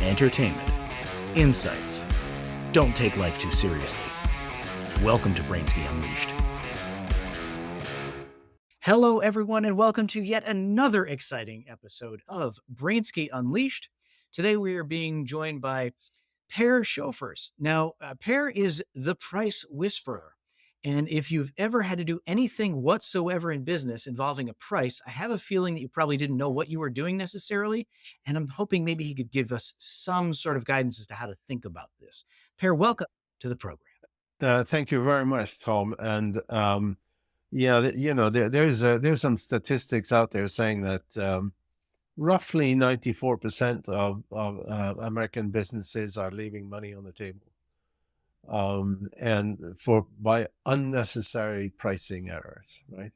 entertainment, insights. Don't take life too seriously. Welcome to Brainsky Unleashed. Hello, everyone, and welcome to yet another exciting episode of Brainsky Unleashed. Today, we are being joined by Per Chauffeurs. Now, Per is the price whisperer. And if you've ever had to do anything whatsoever in business involving a price, I have a feeling that you probably didn't know what you were doing necessarily. And I'm hoping maybe he could give us some sort of guidance as to how to think about this. Per, welcome to the program. Thank you very much, Tom. And there's some statistics out there saying that roughly 94% of American businesses are leaving money on the table, and by unnecessary pricing errors, right?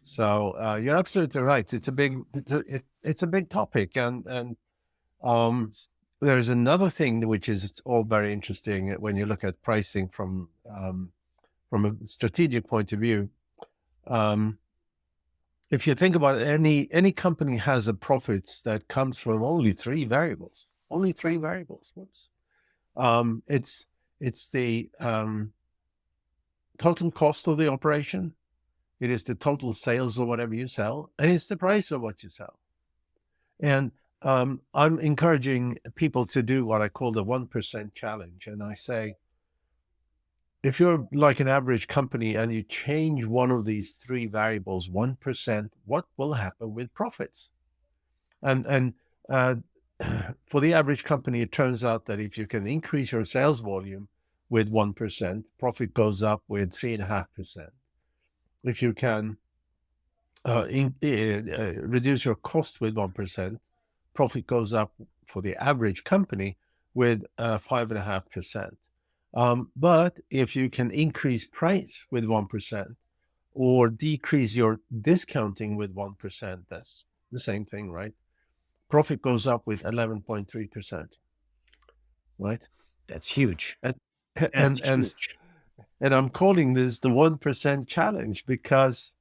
So you're absolutely right. It's a big topic, and there's another thing which is all very interesting when you look at pricing from a strategic point of view. If you think about it, any company has a profits that comes from only three variables. Whoops. It's the total cost of the operation. It is the total sales of whatever you sell, and it's the price of what you sell. And I'm encouraging people to do what I call the 1% challenge. And I say, if you're like an average company and you change one of these three variables 1%, what will happen with profits? And for the average company, it turns out that if you can increase your sales volume with 1%, profit goes up with 3.5%. If you can reduce your cost with 1%, profit goes up for the average company with 5.5%. But if you can increase price with 1% or decrease your discounting with 1%, that's the same thing, right? Profit goes up with 11.3%, right? That's huge. And I'm calling this the 1% challenge because,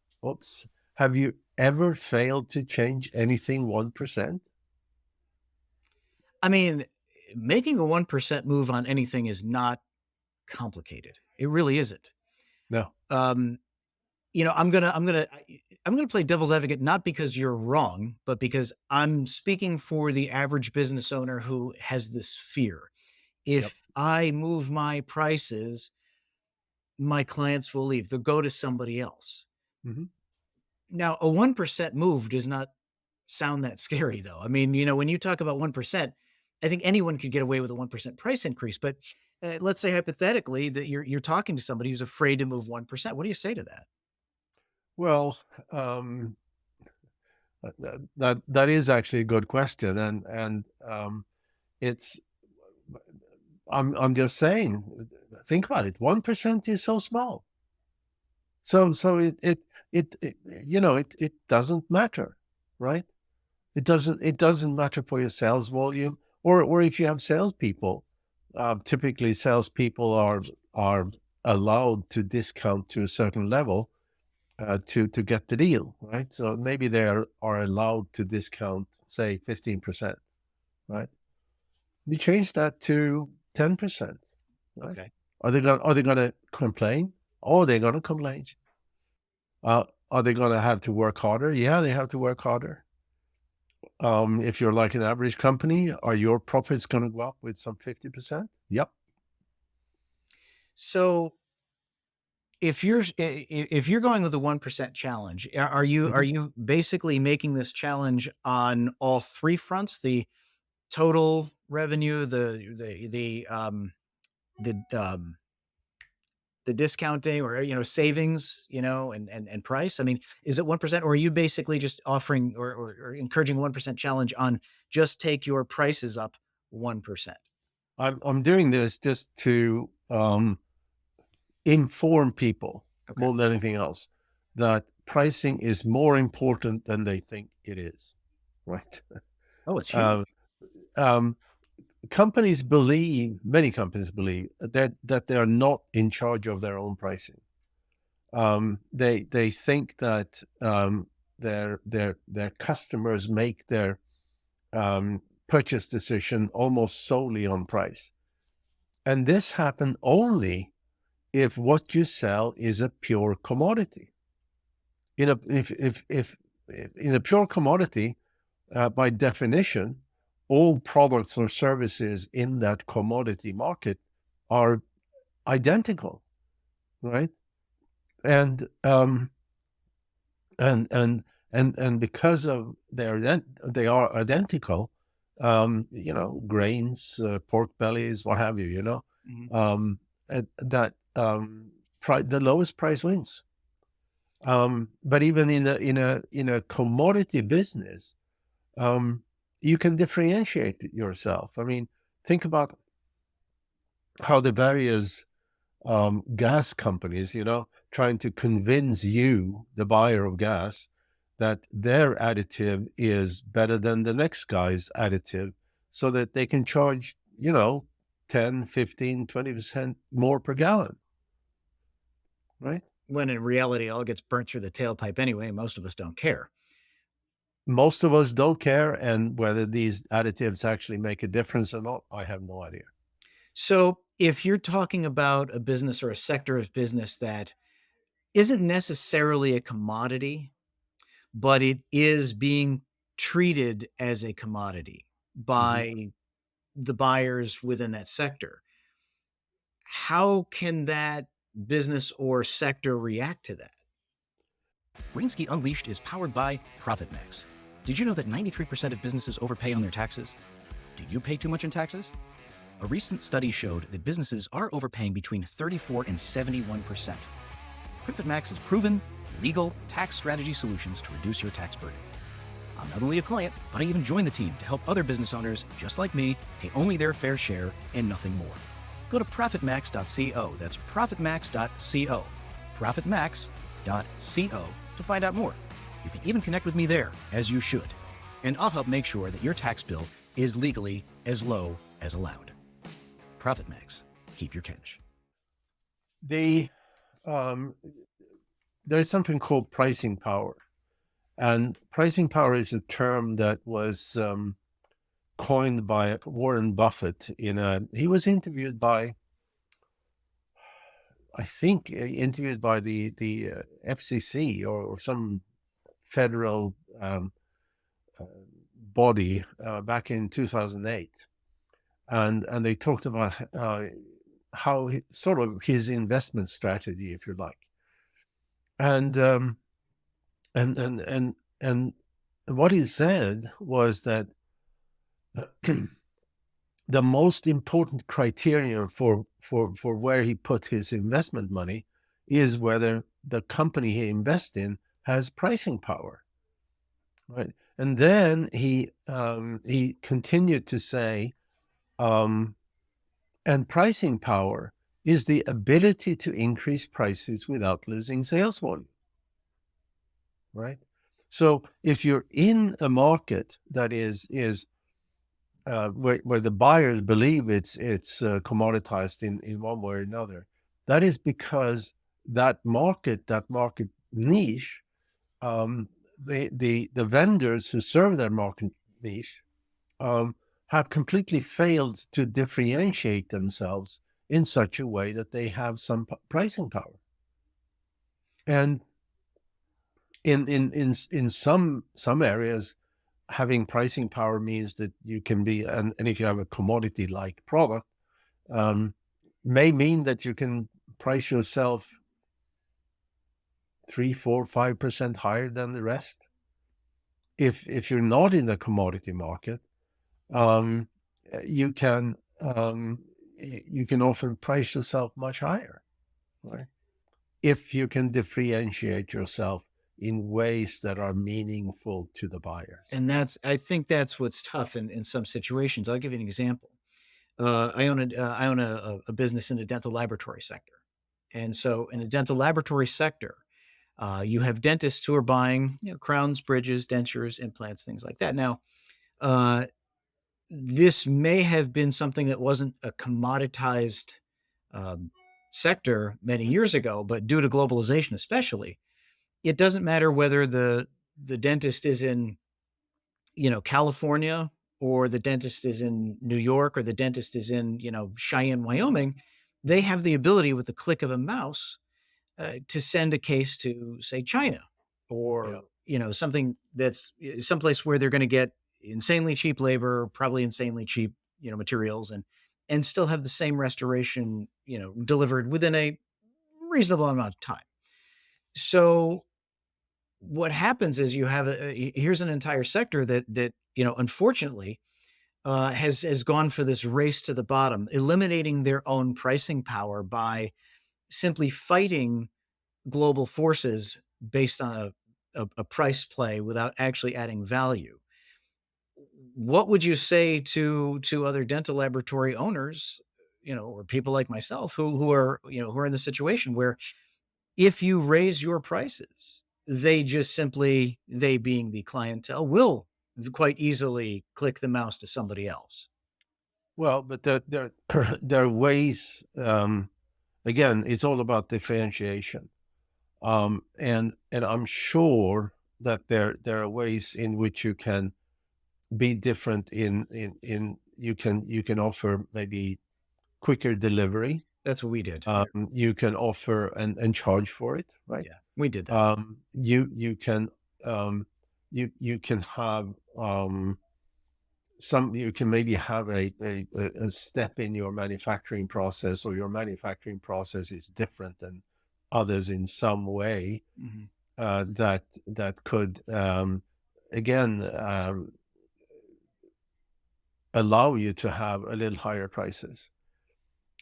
have you ever failed to change anything 1%? I mean, making a 1% move on anything is not complicated. It really isn't. No. I'm gonna play devil's advocate, not because you're wrong, but because I'm speaking for the average business owner who has this fear. If I move my prices, my clients will leave. They'll go to somebody else. Mm-hmm. Now, a 1% move does not sound that scary, though. I mean, when you talk about 1%, I think anyone could get away with a 1% price increase. But let's say hypothetically that you're talking to somebody who's afraid to move 1%. What do you say to that? Well, that is actually a good question, and it's I'm just saying, think about it. 1% is so small. So it doesn't matter, right? It doesn't matter for your sales volume, or if you have salespeople. Typically, salespeople are allowed to discount to a certain level to get the deal, right? So maybe they are allowed to discount, say, 15%, right? We change that to 10%. Right? Okay. Are they going to complain? Oh, they're going to complain. Are they going to have to work harder? Yeah, they have to work harder. If you're like an average company, are your profits going to go up with some 50%? Yep. So if you're going with the 1% challenge, are you basically making this challenge on all three fronts? The total revenue, the discounting, or savings, and price. I mean, is it 1%, or are you basically just offering or encouraging 1% challenge on just take your prices up 1%? I'm doing this just to inform people more than anything else that pricing is more important than they think it is, right? Oh, it's huge. Many companies believe that they are not in charge of their own pricing. They think that their customers make their purchase decision almost solely on price. And this happens only if what you sell is a pure commodity. If in a pure commodity, by definition, all products or services in that commodity market are identical, right? And and because of they are identical, grains, pork bellies, what have you, Mhm. and that the lowest price wins. But even in a commodity business, you can differentiate yourself. I mean, think about how the various gas companies, trying to convince you, the buyer of gas, that their additive is better than the next guy's additive so that they can charge, 10, 15, 20% more per gallon, right? When in reality, it all gets burnt through the tailpipe anyway. Most of us don't care. Most of us don't care, and whether these additives actually make a difference or not, I have no idea. So, if you're talking about a business or a sector of business that isn't necessarily a commodity, but it is being treated as a commodity Mhm. by the buyers within that sector, how can that business or sector react to that? Brainsky Unleashed is powered by ProfitMax. Did you know that 93% of businesses overpay on their taxes? Do you pay too much in taxes? A recent study showed that businesses are overpaying between 34 and 71%. ProfitMax is proven, legal tax strategy solutions to reduce your tax burden. I'm not only a client, but I even joined the team to help other business owners just like me pay only their fair share and nothing more. Go to profitmax.co. That's profitmax.co. Profitmax.co to find out more. You can even connect with me there, as you should. And I'll help make sure that your tax bill is legally as low as allowed. ProfitMax. Keep your cash. The There's something called pricing power, and pricing power is a term that was coined by Warren Buffett. He was interviewed by, I think, interviewed by the FCC or some federal uh, body back in 2008, and they talked about how sort of his investment strategy, if you like, and and and and and what he said was that the most important criterion for where he put his investment money is whether the company he invests in has pricing power, right? And then he continued to say, and pricing power is the ability to increase prices without losing sales volume, right? So if you're in a market that is where the buyers believe it's commoditized in one way or another, that is because that market niche, the vendors who serve that market niche, um, have completely failed to differentiate themselves in such a way that they have some pricing power. And in some areas, having pricing power means that you can be, and if you have a commodity like product, um, may mean that you can price yourself 3, 4, 5% higher than the rest. If you're not in the commodity market, um, you can you can often price yourself much higher, right? If you can differentiate yourself in ways that are meaningful to the buyers. And I think that's what's tough in some situations. I'll give you an example. I own a business in the dental laboratory sector. And so in the dental laboratory sector, you have dentists who are buying, crowns, bridges, dentures, implants, things like that. Now, uh, this may have been something that wasn't a commoditized um, sector many years ago, but due to globalization, especially, it doesn't matter whether the dentist is in, California or the dentist is in New York or the dentist is in, Cheyenne, Wyoming, they have the ability with the click of a mouse to send a case to, say, China Yeah. or, something that's someplace where they're going to get insanely cheap labor, probably insanely cheap, materials and still have the same restoration, delivered within a reasonable amount of time. So what happens is you have here's an entire sector that unfortunately has gone for this race to the bottom, eliminating their own pricing power by simply fighting global forces based on a price play without actually adding value. What would you say to other dental laboratory owners, or people like myself who are in the situation where if you raise your prices, they just simply, they being the clientele, will quite easily click the mouse to somebody else. Well, but there are ways. Again, it's all about differentiation. And I'm sure that there are ways in which you can be different in you can offer maybe quicker delivery. That's what we did. You can offer and charge for it, right? Yeah, we did that. You can have you can maybe have a step in your manufacturing process, or your manufacturing process is different than others in some way, Mhm. that could again allow you to have a little higher prices.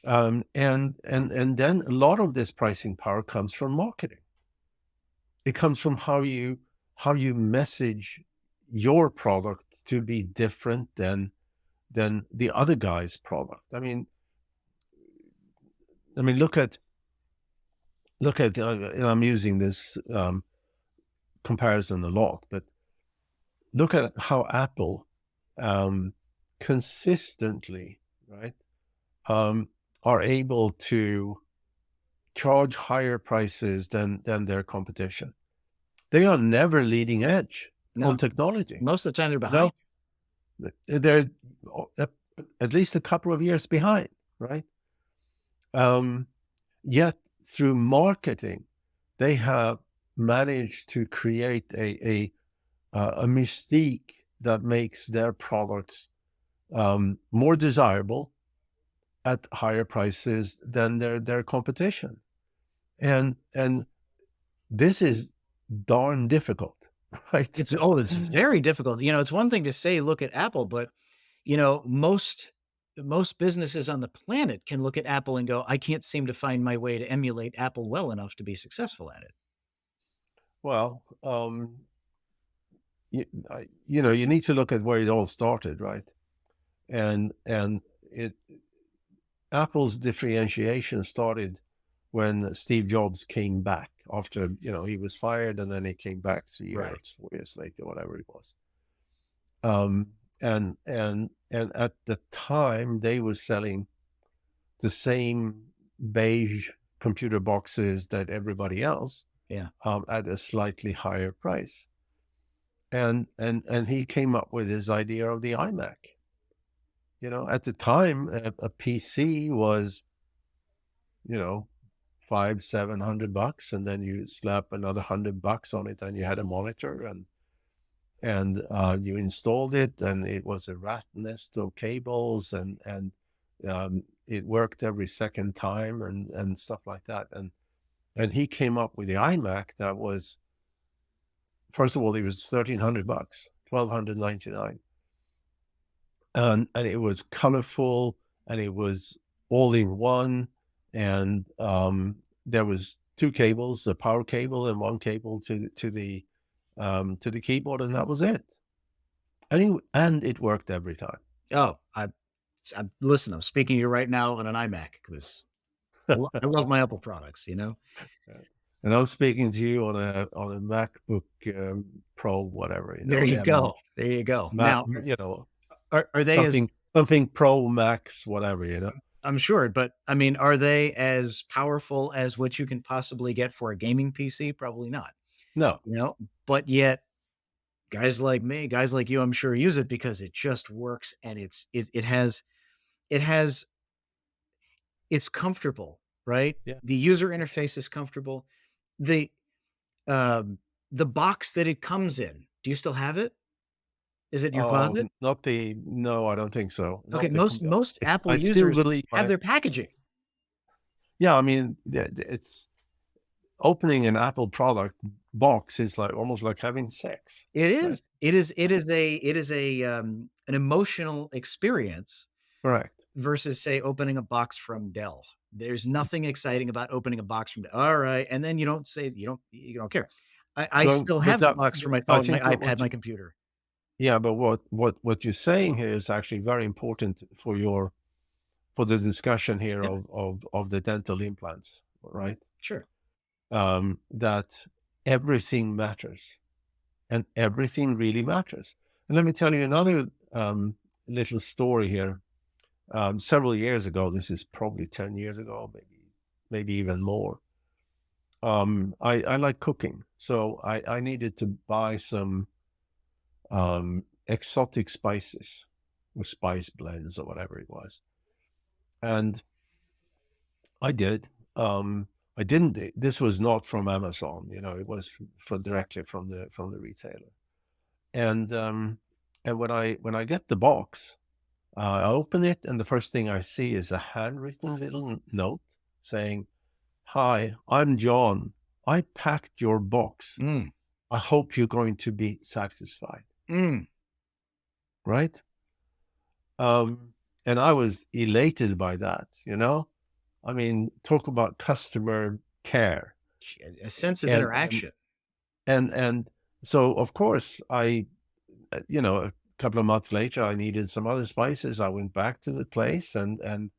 And then a lot of this pricing power comes from marketing. It comes from how you message your product to be different than the other guy's product. I mean, look at and I'm using this comparison a lot, but look at how Apple um, consistently, right, um, are able to charge higher prices than their competition. They are never leading edge No, on technology. most of the time they're You behind. know, they're uh, at least a couple of years behind, right? Um, Yet through marketing, they have managed to create a mystique that makes their products more desirable at higher prices than their competition. And this is darn difficult, right? It's very difficult. It's one thing to say, look at Apple, but most businesses on the planet can look at Apple and go, I can't seem to find my way to emulate Apple well enough to be successful at it. Well, you need to look at where it all started, right? And it Apple's differentiation started when Steve Jobs came back after he was fired, and then he came back 3 years, Right. 4 years later, whatever it was. Um, and at the time, they were selling the same beige computer boxes that everybody else, Yeah. at a slightly higher price. And he came up with his idea of the iMac. At the time, a PC was, you know, 500-700 bucks, and then you slap another $100 on it, and you had a monitor, and you installed it, and it was a rat nest of cables, and it worked every second time, and stuff like that. And he came up with the iMac that was, first of all, it was 1,300 bucks, 1,299, and it was colorful, and it was all in one, and there was two cables, a power cable and one cable to the keyboard, and that was it. And it worked every time. Oh, listen, I'm speaking to you right now on an iMac because I love my Apple products. And I'm speaking to you on a MacBook Pro, whatever, There you yeah, go. There you go. Mac, Now, are they as something Pro Max, whatever. I'm sure, but I mean, are they as powerful as what you can possibly get for a gaming PC? Probably not. No, But yet Guys like me, guys like you, I'm sure use it because it just works and it has it's comfortable, right? Yeah. The user interface is comfortable. The um the box that it comes in, do you still have it? Is it in your Oh, closet? not the no, I don't think so. Okay, Not the most it's Apple I still users believe have I their packaging. yeah, I mean, it's opening an Apple product box is like almost like having sex, It right? is. It is an emotional experience Correct. versus, say, opening a box from Dell. There's nothing exciting about opening a box from Dell. All right, and then you don't care. I Going still but have the that box for my I phone, my think iPad, what my you computer. yeah, but what you're saying here is actually very important for your for the discussion here Yeah, of the dental implants, right? sure. That everything matters and everything really matters. And let me tell you another little story here. Several years ago, this is probably 10 years ago, maybe even more. I like cooking, so I needed to buy some exotic spices or spice blends or whatever it was. And I did. I didn't. This was not from Amazon. It was directly from the retailer. And when I get the box, I open it, and the first thing I see is a handwritten little note saying, "Hi, I'm John. I packed your box. Mm, I hope you're going to be satisfied." mm. Right? And I was elated by that. I mean, talk about customer care. A sense of And and interaction. and so of course a couple of months later I needed some other spices. I went back to the place and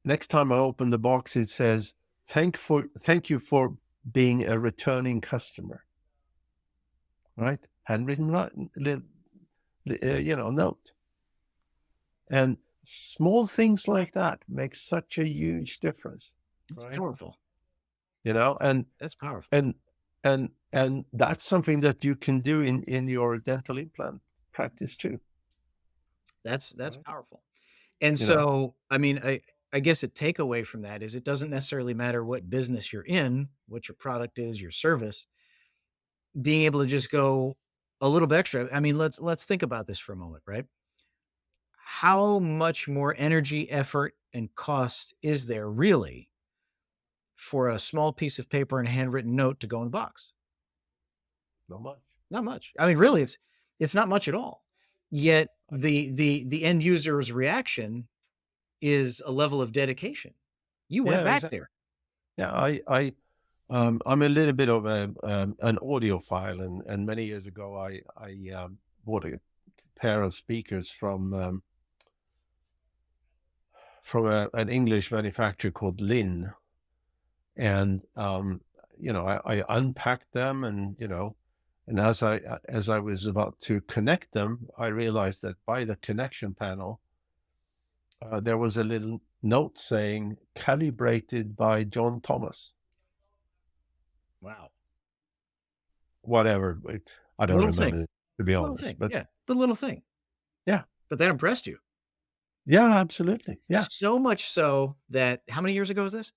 next time I opened the box it says, thank you for being a returning customer, right? Handwritten note. And small things like that make such a huge difference, It's right? powerful. You know, and That's powerful. and and that's something that you can do in your dental implant practice too, That's right? powerful. And You know, so, I mean, I guess a takeaway from that is it doesn't necessarily matter what business you're in, what your product is, your service, being able to just go a little bit extra. I mean, let's think about this for a moment, right? How much more energy, effort, and cost is there really for a small piece of paper and a handwritten note to go in the box? not much. Not much. I mean, really, it's not much at all. Yet I, the end user's reaction is a level of dedication. You went yeah, back exactly. there. Yeah, I'm a little bit of an audiophile, and many years ago I bought a pair of speakers from an English manufacturer called Lin, and I unpacked them, and and as I was about to connect them, I realized that by the connection panel there was a little note saying calibrated by John Thomas. Wow. Whatever, I don't Little thing. remember, to be Little honest, thing. but Yeah. But little thing. yeah, But that impressed you. yeah, absolutely, yeah. So much so that how many years ago was this?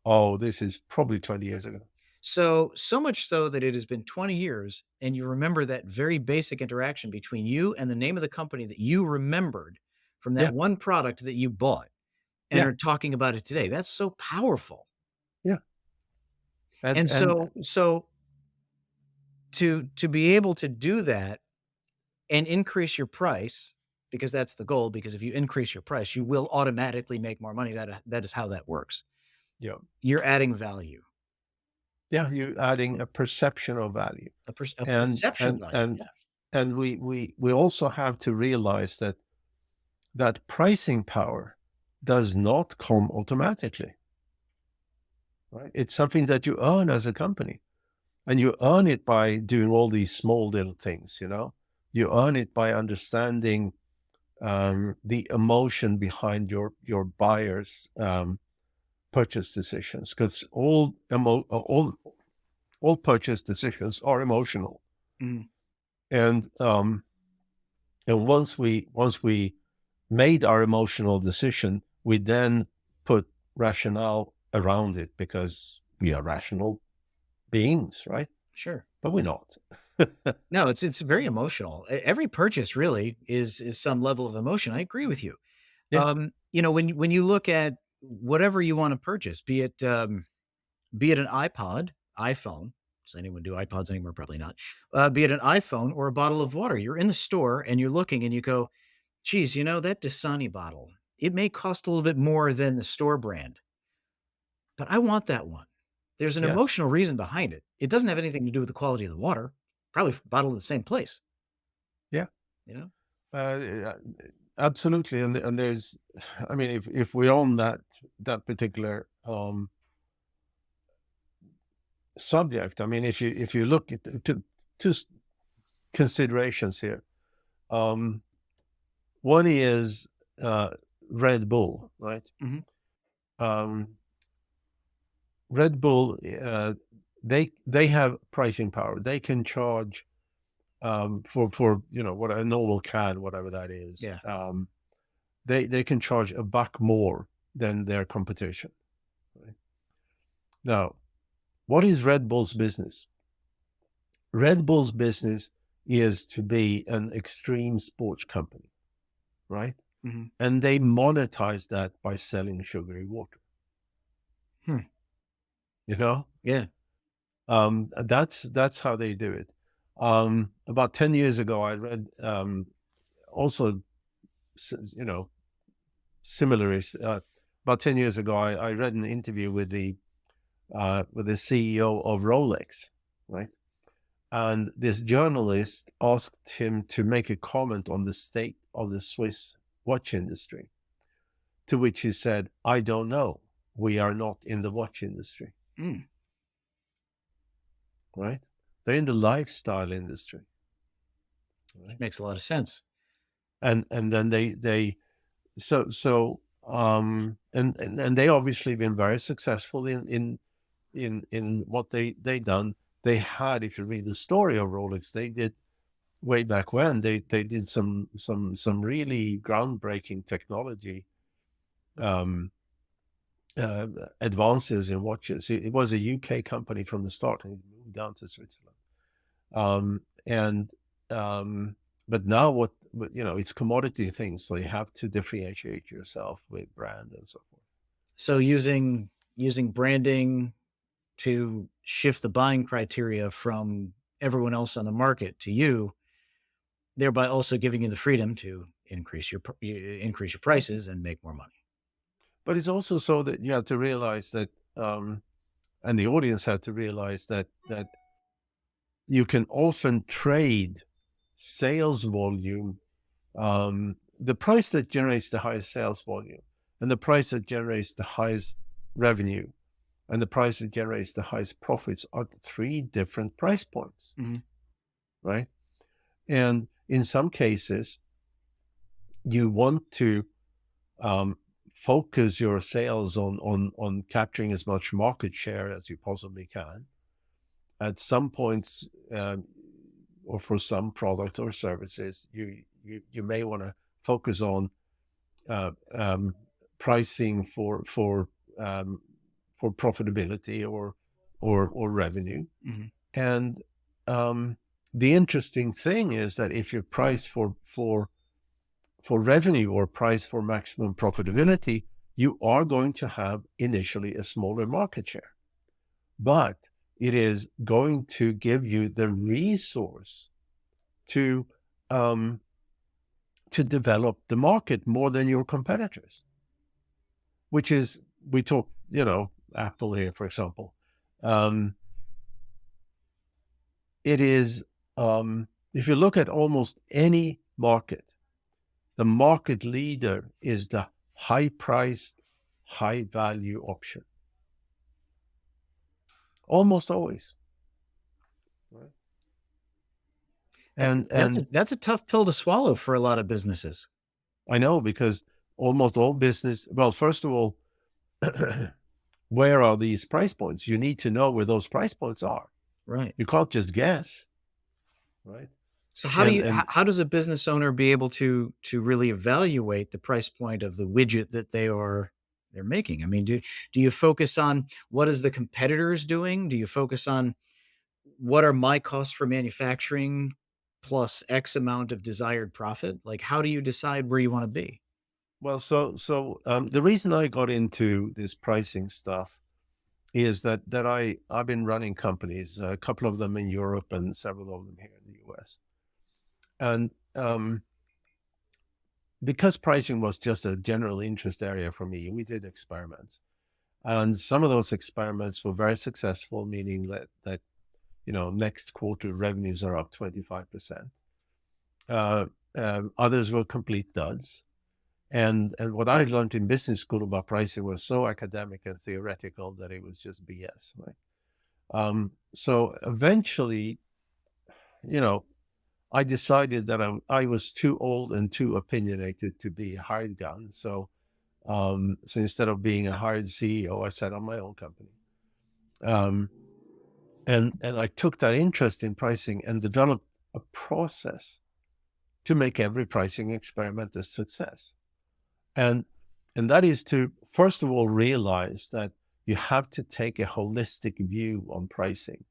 Oh, this is probably 20 years ago. So much so that it has been 20 years and you remember that very basic interaction between you and the name of the company that you remembered from that Yeah, one product that you bought and yeah, are talking about it today. That's so powerful. yeah, and And and so to be able to do that and increase your price, because that's the goal, because if you increase your price, you will automatically make more money. That is how that works. yeah, You're adding value, yeah, you're adding a perception of value, a and perception of and value. and Yeah. and we also have to realize that pricing power does not come automatically, right? It's something that you earn as a company, and you earn it by doing all these small little things. You earn it by understanding the emotion behind your buyers' purchase decisions, because all All purchase decisions are emotional. Mhm. And once we made our emotional decision, we then put rationale around it because we are rational beings, right? Sure. But we're not. No, it's very emotional. Every purchase really is some level of emotion. I agree with you. Yeah. When you look at whatever you want to purchase, be it an iPod, iPhone. Does anyone do iPods anymore? Probably not. Be it an iPhone or a bottle of water. You're in the store and you're looking and you go, geez, that Dasani bottle, it may cost a little bit more than the store brand, but I want that one. There's an Yes. emotional reason behind it. It doesn't have anything to do with the quality of the water. Probably bottled in the same place, Yeah. you know? Uh, Absolutely. And there's, I mean, if we own that particular subject, I mean, if you look at two considerations here. One is Red Bull, right? Mhm. Um, Red Bull, they have pricing power. They can charge for what a normal can, whatever that is. Yeah. They can charge a buck more than their competition. Right? Now, what is Red Bull's business? Red Bull's business is to be an extreme sports company, right? Mhm. And they monetize that by selling sugary water. Hmm. You know, Yeah. that's how they do it. About 10 years ago, I read also, you know, similar. About 10 years ago, I read an interview with the CEO of Rolex, right? And this journalist asked him to make a comment on the state of the Swiss watch industry, to which he said, "I don't know. We are not in the watch industry." Mm. Right? They're in the lifestyle industry, Which right? makes a lot of sense. And then they and they obviously been very successful in what they done. They had, if you read the story of Rolex, they did way back when they did some really groundbreaking technology um, uh, advances in watches. It was a UK company from the start, and it moved down to Switzerland. And but now it's commodity things, so you have to differentiate yourself with brand and so forth. So using branding to shift the buying criteria from everyone else on the market to you, thereby also giving you the freedom to increase your prices and make more money. But it's also so that you have to realize that, and the audience have to realize that you can often trade sales volume, the price that generates the highest sales volume, and the price that generates the highest revenue, and the price that generates the highest profits are three different price points, Mhm. right? And in some cases, you want to um, focus your sales on capturing as much market share as you possibly can. At some points, or for some product or services, you may want to focus on uh, um, pricing for profitability or revenue. Mhm. And the interesting thing is that if you price for revenue or price for maximum profitability, you are going to have initially a smaller market share, but it is going to give you the resource to um, to develop the market more than your competitors. Which is, we talk, Apple here, for example. Um, it is, if you look at almost any market, the market leader is the high priced, high value option. Almost always. Right. That's And that's a and that's a tough pill to swallow for a lot of businesses. I know, because almost all business, well, first of all, where are these price points? You need to know where those price points are. Right. You can't just guess, right? So how do And you and how does a business owner be able to really evaluate the price point of the widget that they're making? I mean, do you focus on what is the competitors doing? Do you focus on what are my costs for manufacturing plus X amount of desired profit? Like, how do you decide where you want to be? well, the reason I got into this pricing stuff is that I've been running companies, a couple of them in Europe and several of them here in the US. And because pricing was just a general interest area for me, we did experiments. And some of those experiments were very successful, meaning that next quarter revenues are up 25%. Uh, Others were complete duds. And what I learned in business school about pricing was so academic and theoretical that it was just BS, right? So eventually, you know, I decided that I was too old and too opinionated to be a hired gun. So instead of being a hired CEO, I set up my own company. Um, and I took that interest in pricing and developed a process to make every pricing experiment a success. And and that is to first of all realize that you have to take a holistic view on pricing,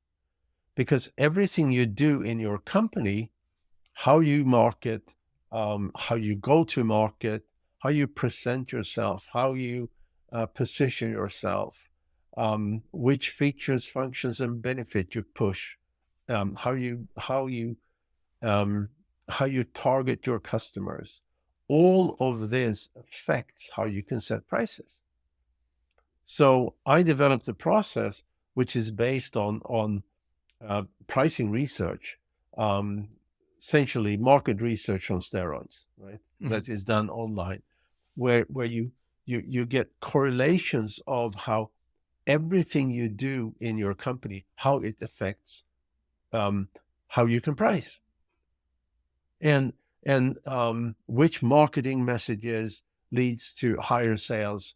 because everything you do in your company, how you market, how you go to market, how you present yourself, how you position yourself, which features, functions, and benefit you push, how um, how you target your customers. All of this affects how you can set prices. So I developed a process which is based on pricing research, um, essentially market research on steroids, right? Mhm. That is done online, where you get correlations of how everything you do in your company, how it affects um, how you can price, and which marketing messages leads to higher sales,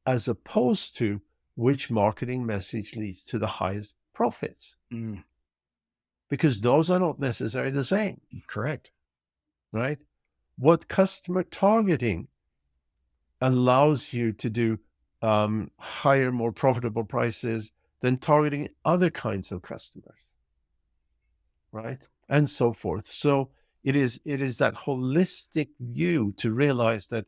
as opposed to which marketing message leads to the highest profits, Mm, because those are not necessarily the same, correct. right? What customer targeting allows you to do higher, more profitable prices than targeting other kinds of customers, right? And so forth. So it is that holistic view to realize that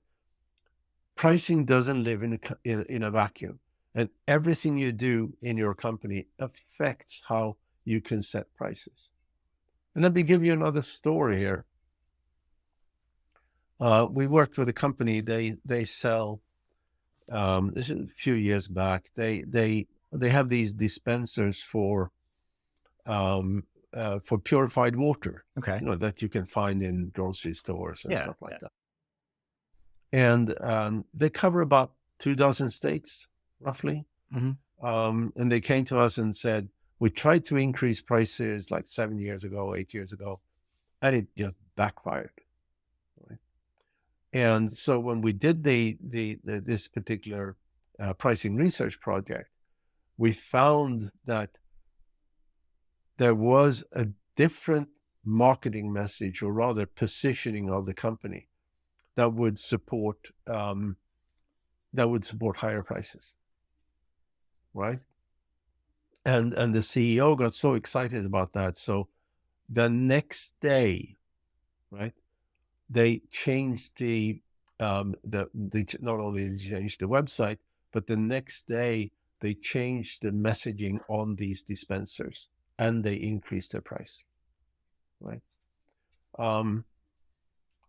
pricing doesn't live in a vacuum, and everything you do in your company affects how you can set prices. And let me give you another story here. We worked with a company. They sell. This is a few years back. They have these dispensers for purified water, Okay. that you can find in grocery stores and Yeah. stuff like Yeah. that. And they cover about 2 dozen states, roughly. Mhm. And they came to us and said, we tried to increase prices like 7 years ago, 8 years ago, and it just backfired. Right? And so when we did this particular pricing research project, we found that there was a different marketing message, or rather positioning of the company, that would support higher prices, right? And the CEO got so excited about that. So the next day, right, they changed not only did they change the website, but the next day they changed the messaging on these dispensers, and they increased their price, right? Um,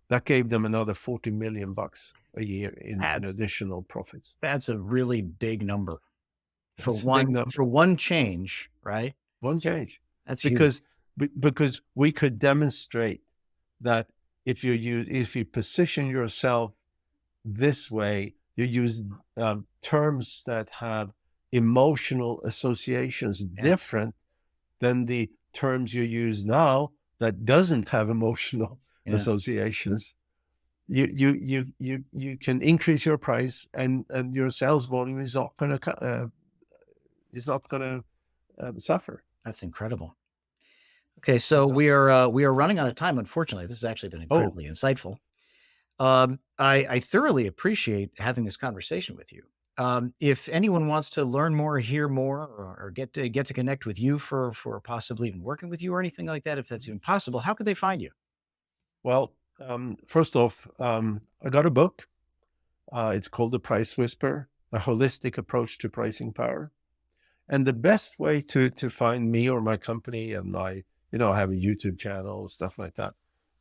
that gave them another 40 million bucks a year in That's additional profits. that's a really big number That's a big for number. one change, right? One change, That's huge. because we could demonstrate that if you position yourself this way, you use terms that have emotional associations Yeah. different than the terms you use now that doesn't have emotional Yeah. associations. You can increase your price, and your sales volume is not going to suffer. That's incredible. Okay, You so know? we are running out of time. Unfortunately, this has actually been Oh, incredibly insightful. I thoroughly appreciate having this conversation with you. If anyone wants to learn more, hear more, or get to connect with you for possibly even working with you or anything like that, if that's even possible, how could they find you? well, first off, I got a book. It's called The Price Whisper: A Holistic Approach to Pricing Power. And the best way to find me or my company, and I have a YouTube channel, stuff like that,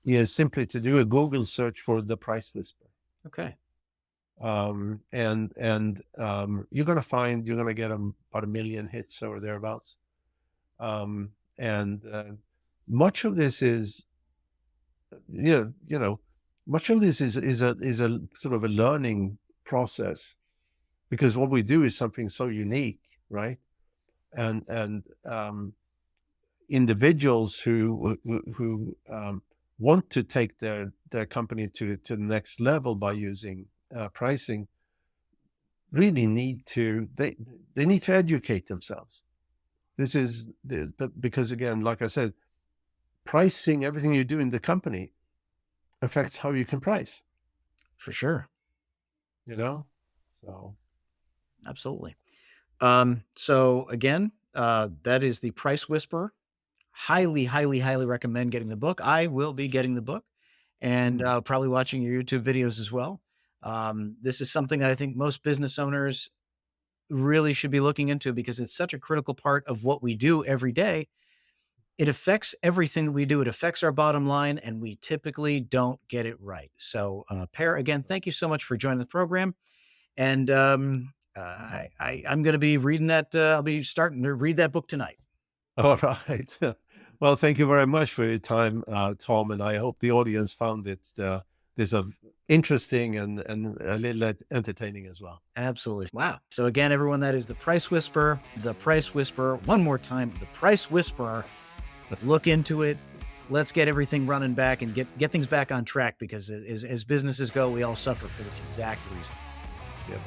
is simply to do a Google search for The Price Whisper. Okay, You're gonna get about 1 million hits or thereabouts. And much of this is, you know, much of this is a sort of a learning process, because what we do is something so unique, right? And individuals who want to take their company to the next level by using pricing really they need to educate themselves. Because again, like I said, pricing, everything you do in the company affects how you can price, for sure, you know? So, absolutely. So again, that is the Price Whisperer. Highly, highly, highly recommend getting the book. I will be getting the book and mm, probably watching your YouTube videos as well. This is something that I think most business owners really should be looking into because it's such a critical part of what we do every day. It affects everything that we do. It affects our bottom line, and we typically don't get it right. So, Pear, again, thank you so much for joining the program. And I'm going to be reading that. I'll be starting to read that book tonight. all right. Well, thank you very much for your time, Tom, and I hope the audience found it this of interesting and a little entertaining as well. Absolutely. Wow. So again, everyone, that is the Price Whisperer. The Price Whisperer. One more time, the Price Whisperer. Look into it. Let's get everything running back and get things back on track because as businesses go, we all suffer for this exact reason. Yep.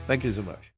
Thank you so much.